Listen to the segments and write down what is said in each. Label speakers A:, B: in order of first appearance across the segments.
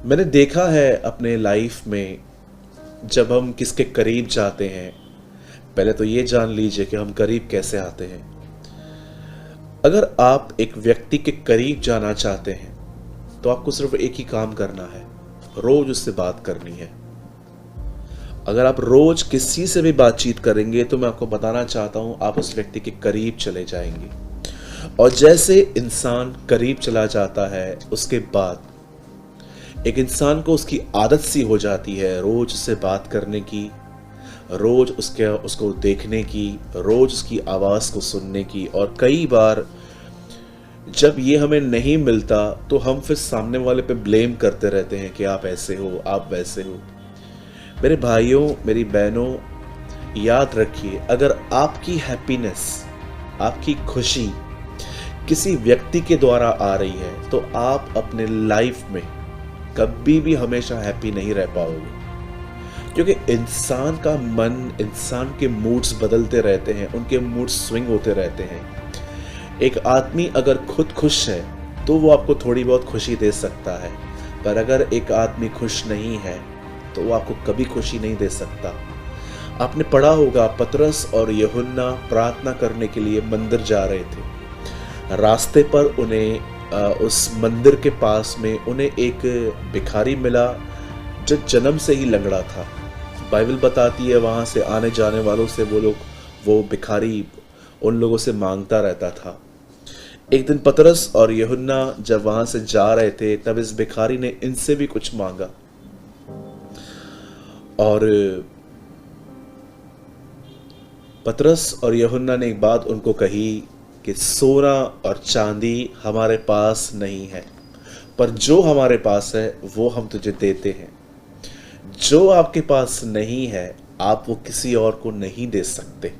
A: मैंने देखा है अपने लाइफ में, जब हम किसके करीब जाते हैं, पहले तो ये जान लीजिए कि हम करीब कैसे आते हैं। अगर आप एक व्यक्ति के करीब जाना चाहते हैं तो आपको सिर्फ एक ही काम करना है, रोज उससे बात करनी है। अगर आप रोज किसी से भी बातचीत करेंगे तो मैं आपको बताना चाहता हूं, आप उस व्यक्ति के करीब चले जाएंगे। और जैसे इंसान करीब चला जाता है, उसके बाद एक इंसान को उसकी आदत सी हो जाती है रोज उससे बात करने की, रोज उसको देखने की, रोज उसकी आवाज़ को सुनने की। और कई बार जब ये हमें नहीं मिलता तो हम फिर सामने वाले पे ब्लेम करते रहते हैं कि आप ऐसे हो, आप वैसे हो। मेरे भाइयों, मेरी बहनों, याद रखिए, अगर आपकी हैप्पीनेस, आपकी खुशी किसी व्यक्ति के द्वारा आ रही है तो आप अपने लाइफ में कभी भी हमेशा हैप्पी नहीं रह पाओगे। क्योंकि इंसान का मन, इंसान के मूड्स बदलते रहते हैं, उनके मूड स्विंग होते रहते हैं। एक आदमी अगर खुद खुश है तो वो आपको थोड़ी बहुत खुशी दे सकता है, पर अगर एक आदमी खुश नहीं है तो वो आपको कभी खुशी नहीं दे सकता। आपने पढ़ा होगा, पतरस और यूहन्ना प्रार्थना करने के लिए मंदिर जा रहे थे। रास्ते पर उन्हें उस मंदिर के पास में उन्हें एक भिखारी मिला जो जन्म से ही लंगड़ा था। बाइबल बताती है वहाँ से आने जाने वालों से वो भिखारी उन लोगों से मांगता रहता था। एक दिन पतरस और यूहन्ना जब वहाँ से जा रहे थे तब इस भिखारी ने इनसे भी कुछ मांगा। और पतरस और यूहन्ना ने एक बात उनको कही कि सोना और चांदी हमारे पास नहीं है, पर जो हमारे पास है वो हम तुझे देते हैं। जो आपके पास नहीं है आप वो किसी और को नहीं दे सकते।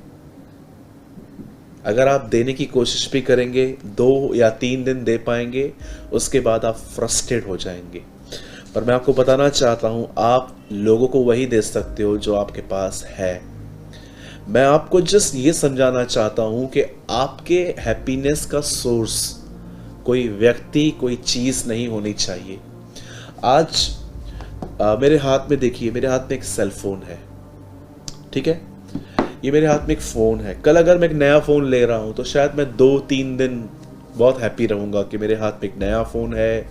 A: अगर आप देने की कोशिश भी करेंगे 2 या 3 दिन दे पाएंगे, उसके बाद आप फ्रस्ट्रेट हो जाएंगे। पर मैं आपको बताना चाहता हूं, आप लोगों को वही दे सकते हो जो आपके पास है। मैं आपको जस्ट ये समझाना चाहता हूं कि आपके हैप्पीनेस का सोर्स कोई व्यक्ति, कोई चीज नहीं होनी चाहिए। आज मेरे हाथ में देखिए, मेरे हाथ में एक सेल फोन है, ठीक है, ये मेरे हाथ में एक फ़ोन है। कल अगर मैं एक नया फ़ोन ले रहा हूँ तो शायद मैं 2-3 दिन बहुत हैप्पी रहूँगा कि मेरे हाथ में एक नया फ़ोन है,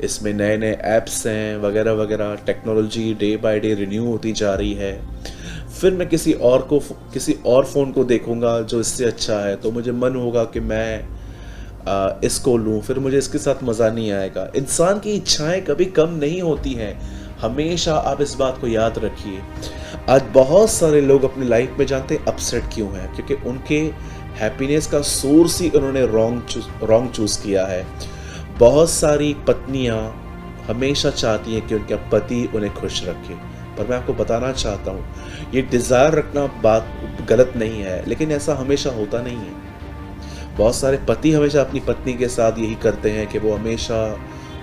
A: इसमें नए नए ऐप्स हैं वगैरह वगैरह। Technology day by day renew होती जा रही है। फिर मैं किसी और फ़ोन को देखूँगा जो इससे अच्छा है, तो मुझे मन होगा कि मैं इसको लूँ, फिर मुझे इसके साथ मज़ा नहीं आएगा। इंसान की इच्छाएं कभी कम नहीं होती हैं, हमेशा आप इस बात को याद रखिए। आज बहुत सारे लोग अपनी लाइफ में जानते हैं अपसेट क्यों हैं, क्योंकि उनके हैप्पीनेस का सोर्स ही उन्होंने रॉन्ग चूज किया है। बहुत सारी पत्नियां हमेशा चाहती हैं कि उनका पति उन्हें खुश रखे, पर मैं आपको बताना चाहता हूँ, ये डिज़ायर रखना बात गलत नहीं है, लेकिन ऐसा हमेशा होता नहीं है। बहुत सारे पति हमेशा अपनी पत्नी के साथ यही करते हैं कि वो हमेशा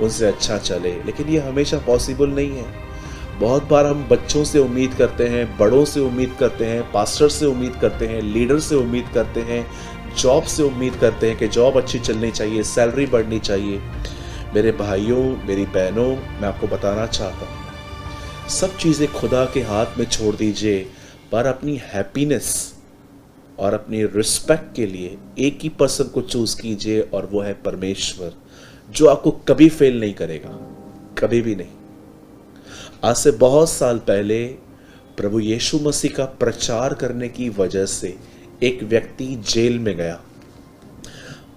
A: उनसे अच्छा चले, लेकिन ये हमेशा पॉसिबल नहीं है। बहुत बार हम बच्चों से उम्मीद करते हैं, बड़ों से उम्मीद करते हैं, पास्टर से उम्मीद करते हैं, लीडर से उम्मीद करते हैं, जॉब से उम्मीद करते हैं कि जॉब अच्छी चलनी चाहिए, सैलरी बढ़नी चाहिए। मेरे भाइयों, मेरी बहनों, मैं आपको बताना चाहता हूँ, सब चीज़ें खुदा के हाथ में छोड़ दीजिए, पर अपनी हैप्पीनेस और अपनी रिस्पेक्ट के लिए एक ही पर्सन को चूज कीजिए, और वो है परमेश्वर, जो आपको कभी फेल नहीं करेगा, कभी भी नहीं। आज से बहुत साल पहले प्रभु यीशु मसीह का प्रचार करने की वजह से एक व्यक्ति जेल में गया।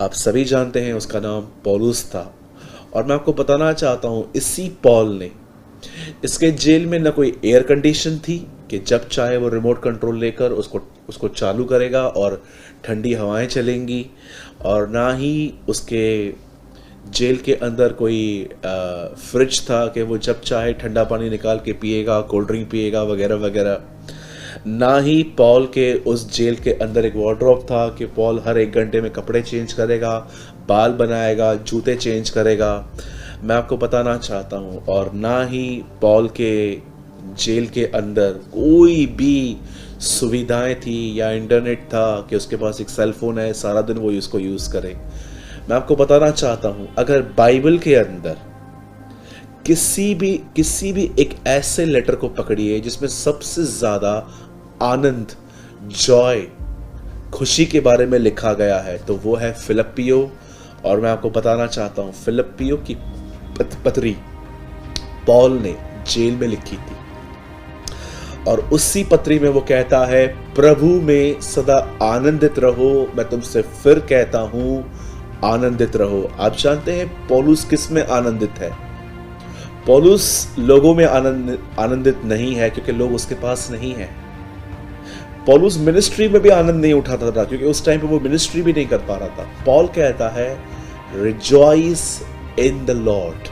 A: आप सभी जानते हैं उसका नाम पौलुस था। और मैं आपको बताना चाहता हूं, इसी पॉल ने, इसके जेल में न कोई एयर कंडीशन थी कि जब चाहे वो रिमोट कंट्रोल लेकर उसको चालू करेगा और ठंडी हवाएं चलेंगी, और ना ही उसके जेल के अंदर कोई फ्रिज था कि वो जब चाहे ठंडा पानी निकाल के पिएगा, कोल्ड ड्रिंक पिएगा वगैरह वगैरह। ना ही पॉल के उस जेल के अंदर एक वार्डरोब था कि पॉल हर 1 घंटे में कपड़े चेंज करेगा, बाल बनाएगा, जूते चेंज करेगा। मैं आपको बताना चाहता हूँ, और ना ही पॉल के जेल के अंदर कोई भी सुविधाएं थी या इंटरनेट था कि उसके पास एक सेल फोन है, सारा दिन वो इसको यूज़ करे। मैं आपको बताना चाहता हूं, अगर बाइबल के अंदर किसी भी एक ऐसे लेटर को पकड़िए जिसमें सबसे ज्यादा आनंद, जॉय, खुशी के बारे में लिखा गया है, तो वो है फिलिप्पियो। और मैं आपको बताना चाहता हूं, फिलिप्पियो की पत्री पॉल ने जेल में लिखी थी, और उसी पत्री में वो कहता है, प्रभु में सदा आनंदित रहो। मैं तुमसे फिर कहता हूं, आनंदित रहो। आप जानते हैं पौलुस किस में आनंदित है? पौलुस लोगों में आनंदित नहीं है, क्योंकि लोग उसके पास नहीं है। पौलुस मिनिस्ट्री में भी आनंद नहीं उठाता था, क्योंकि उस टाइम पे वो मिनिस्ट्री भी नहीं कर पा रहा था। पॉल कहता है, रिजॉइस इन द लॉर्ड,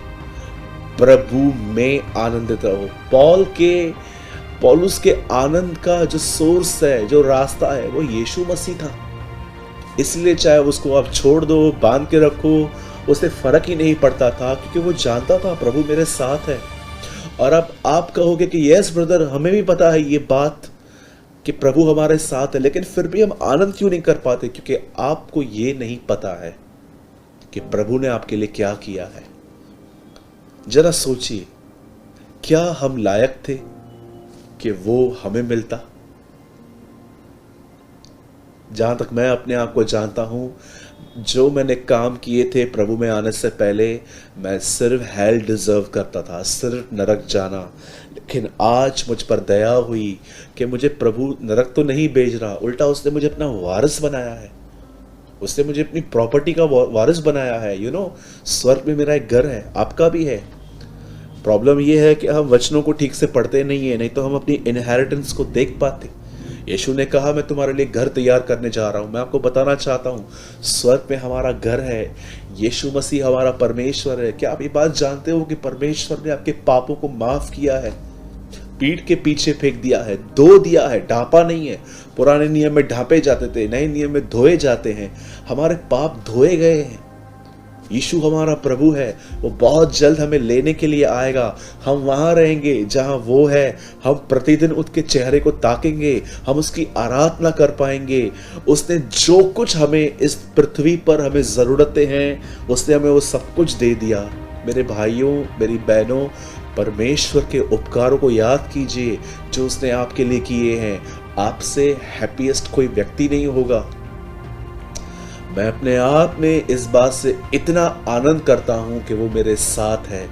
A: प्रभु में आनंदित रहो। पौलुस के आनंद का जो सोर्स है, जो रास्ता है, वो यीशु मसीह था। इसलिए चाहे उसको आप छोड़ दो, बांध के रखो, उसे फर्क ही नहीं पड़ता था, क्योंकि वो जानता था प्रभु मेरे साथ है। और अब आप कहोगे कि यस ब्रदर, हमें भी पता है ये बात कि प्रभु हमारे साथ है, लेकिन फिर भी हम आनंद क्यों नहीं कर पाते? क्योंकि आपको ये नहीं पता है कि प्रभु ने आपके लिए क्या किया है। जरा सोचिए, क्या हम लायक थे कि वो हमें मिलता? जहां तक मैं अपने आप को जानता हूं, जो मैंने काम किए थे प्रभु में आने से पहले, मैं सिर्फ हेल डिजर्व करता था, सिर्फ नरक जाना। लेकिन आज मुझ पर दया हुई कि मुझे प्रभु नरक तो नहीं भेज रहा, उल्टा उसने मुझे अपना वारिस बनाया है। उसने मुझे अपनी प्रॉपर्टी का वारिस बनाया है। स्वर्ग में मेरा एक घर है, आपका भी है। प्रॉब्लम यह है कि हम वचनों को ठीक से पढ़ते नहीं है, नहीं तो हम अपनी इनहेरिटेंस को देख पाते। यीशु ने कहा, मैं तुम्हारे लिए घर तैयार करने जा रहा हूं। मैं आपको बताना चाहता हूं, स्वर्ग में हमारा घर है, यीशु मसीह हमारा परमेश्वर है। क्या आप ये बात जानते हो कि परमेश्वर ने आपके पापों को माफ किया है, पीठ के पीछे फेंक दिया है, धो दिया है, ढांपा नहीं है। पुराने नियम में ढांपे जाते थे, नए नियम में धोए जाते हैं। हमारे पाप धोए गए हैं। यीशु हमारा प्रभु है, वो बहुत जल्द हमें लेने के लिए आएगा। हम वहां रहेंगे जहां वो है। हम प्रतिदिन उसके चेहरे को ताकेंगे, हम उसकी आराधना कर पाएंगे। उसने जो कुछ हमें इस पृथ्वी पर हमें जरूरतें हैं, उसने हमें वो सब कुछ दे दिया। मेरे भाइयों, मेरी बहनों, परमेश्वर के उपकारों को याद कीजिए जो उसने आपके लिए किए हैं। आपसे हैप्पीएस्ट कोई व्यक्ति नहीं होगा। मैं अपने आप में इस बात से इतना आनंद करता हूं कि वो मेरे साथ है।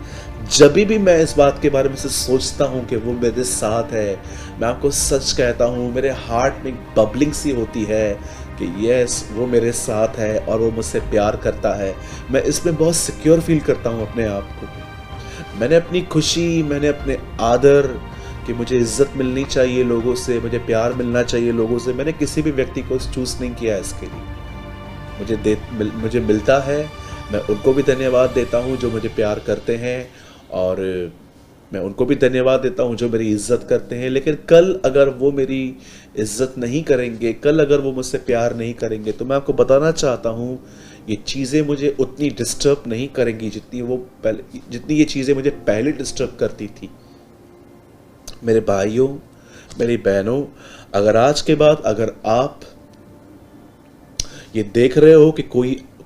A: जब भी मैं इस बात के बारे में से सोचता हूं कि वो मेरे साथ है, मैं आपको सच कहता हूं, मेरे हार्ट में बबलिंग सी होती है कि यस, वो मेरे साथ है और वो मुझसे प्यार करता है। मैं इसमें बहुत सिक्योर फील करता हूं अपने आप को। मैंने अपनी खुशी, मैंने अपने आदर, कि मुझे इज्जत मिलनी चाहिए लोगों से, मुझे प्यार मिलना चाहिए लोगों से, मैंने किसी भी व्यक्ति को चूज नहीं किया इसके लिए। मुझे मिलता है, मैं उनको भी धन्यवाद देता हूँ जो मुझे प्यार करते हैं, और मैं उनको भी धन्यवाद देता हूँ जो मेरी इज्जत करते हैं। लेकिन कल अगर वो मेरी इज्जत नहीं करेंगे, कल अगर वो मुझसे प्यार नहीं करेंगे, तो मैं आपको बताना चाहता हूँ, ये चीज़ें मुझे उतनी डिस्टर्ब नहीं करेंगी जितनी ये चीज़ें मुझे पहले डिस्टर्ब करती थी। मेरे भाइयों, मेरी बहनों, अगर आज के बाद अगर आप ये देख रहे हो कि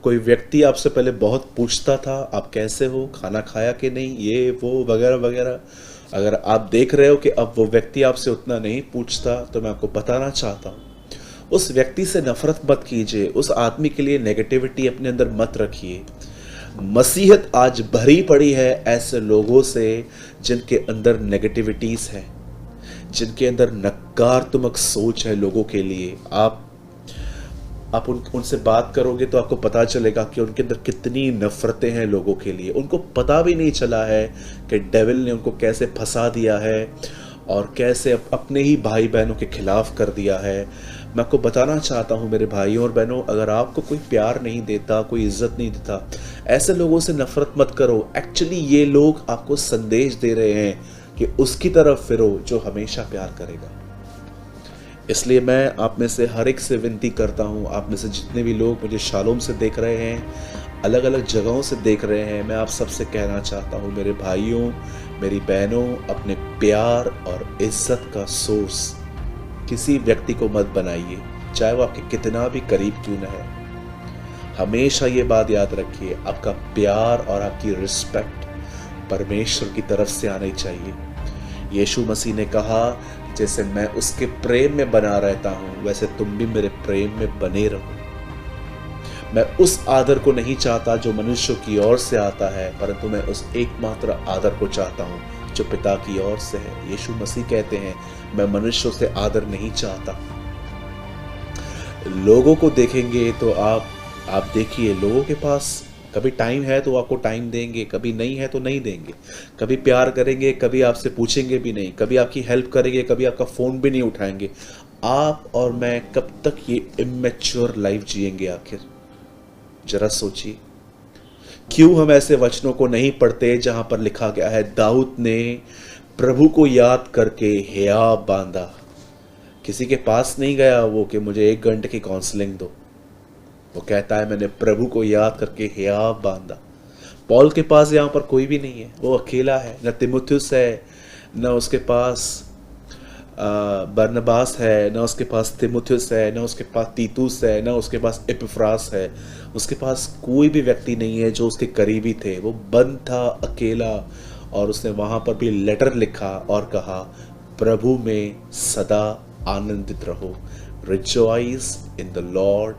A: कोई व्यक्ति आपसे पहले बहुत पूछता था, आप कैसे हो, खाना खाया कि नहीं, ये वो वगैरह वगैरह, अगर आप देख रहे हो कि अब वो व्यक्ति आपसे उतना नहीं पूछता, तो मैं आपको बताना चाहता हूँ, उस व्यक्ति से नफरत मत कीजिए। उस आदमी के लिए नेगेटिविटी अपने अंदर मत रखिए। मसीहत आज भरी पड़ी है ऐसे लोगों से जिनके अंदर नेगेटिविटीज है, जिनके अंदर नकारात्मक सोच है लोगों के लिए। आप उनसे बात करोगे तो आपको पता चलेगा कि उनके अंदर कितनी नफरतें हैं लोगों के लिए। उनको पता भी नहीं चला है कि डेविल ने उनको कैसे फंसा दिया है और कैसे अपने ही भाई बहनों के खिलाफ कर दिया है। मैं आपको बताना चाहता हूँ मेरे भाइयों और बहनों, अगर आपको कोई प्यार नहीं देता, कोई इज्जत नहीं देता, ऐसे लोगों से नफरत मत करो। एक्चुअली ये लोग आपको संदेश दे रहे हैं कि उसकी तरफ फिरो जो हमेशा प्यार करेगा। इसलिए मैं आप में से हर एक से विनती करता हूँ, आप में से जितने भी लोग मुझे शालोम से देख रहे हैं, अलग अलग जगहों से देख रहे हैं, मैं आप सबसे कहना चाहता हूँ, मेरे भाइयों, मेरी बहनों, अपने प्यार और इज्जत का सोर्स किसी व्यक्ति को मत बनाइए, चाहे वो आपके कितना भी करीब क्यों न है। हमेशा ये बात याद रखिए, आपका प्यार और आपकी रिस्पेक्ट परमेश्वर की तरफ से आनी चाहिए। यीशु मसीह ने कहा, जैसे मैं उसके प्रेम में बना रहता हूं वैसे तुम भी मेरे प्रेम में बने रहो। मैं उस आदर को नहीं चाहता जो मनुष्य की ओर से आता है, परंतु मैं उस एकमात्र आदर को चाहता हूं जो पिता की ओर से है। यीशु मसीह कहते हैं, मैं मनुष्यों से आदर नहीं चाहता। लोगों को देखेंगे तो आप देखिए, लोगों के पास कभी टाइम है तो आपको टाइम देंगे, कभी नहीं है तो नहीं देंगे, कभी प्यार करेंगे, कभी आपसे पूछेंगे भी नहीं, कभी आपकी हेल्प करेंगे, कभी आपका फ़ोन भी नहीं उठाएंगे। आप और मैं कब तक ये इमेच्योर लाइफ जिएंगे आखिर? जरा सोचिए। क्यों हम ऐसे वचनों को नहीं पढ़ते जहां पर लिखा गया है, दाऊद ने प्रभु को याद करके हियाव बांधा। किसी के पास नहीं गया वो कि मुझे 1 घंटे की काउंसलिंग दो। वो कहता है, मैंने प्रभु को याद करके हियाव बांधा। पौल के पास यहाँ पर कोई भी नहीं है, वो अकेला है। न तिमुथियुस है, न उसके पास बरनबास है, न उसके पास तिमुथियुस है, न उसके पास तीतुस है, न उसके पास एपिफ्रास है। उसके पास कोई भी व्यक्ति नहीं है जो उसके करीबी थे। वो बंद था, अकेला, और उसने वहाँ पर भी लेटर लिखा और कहा, प्रभु में सदा आनंदित रहो। Rejoice in the Lord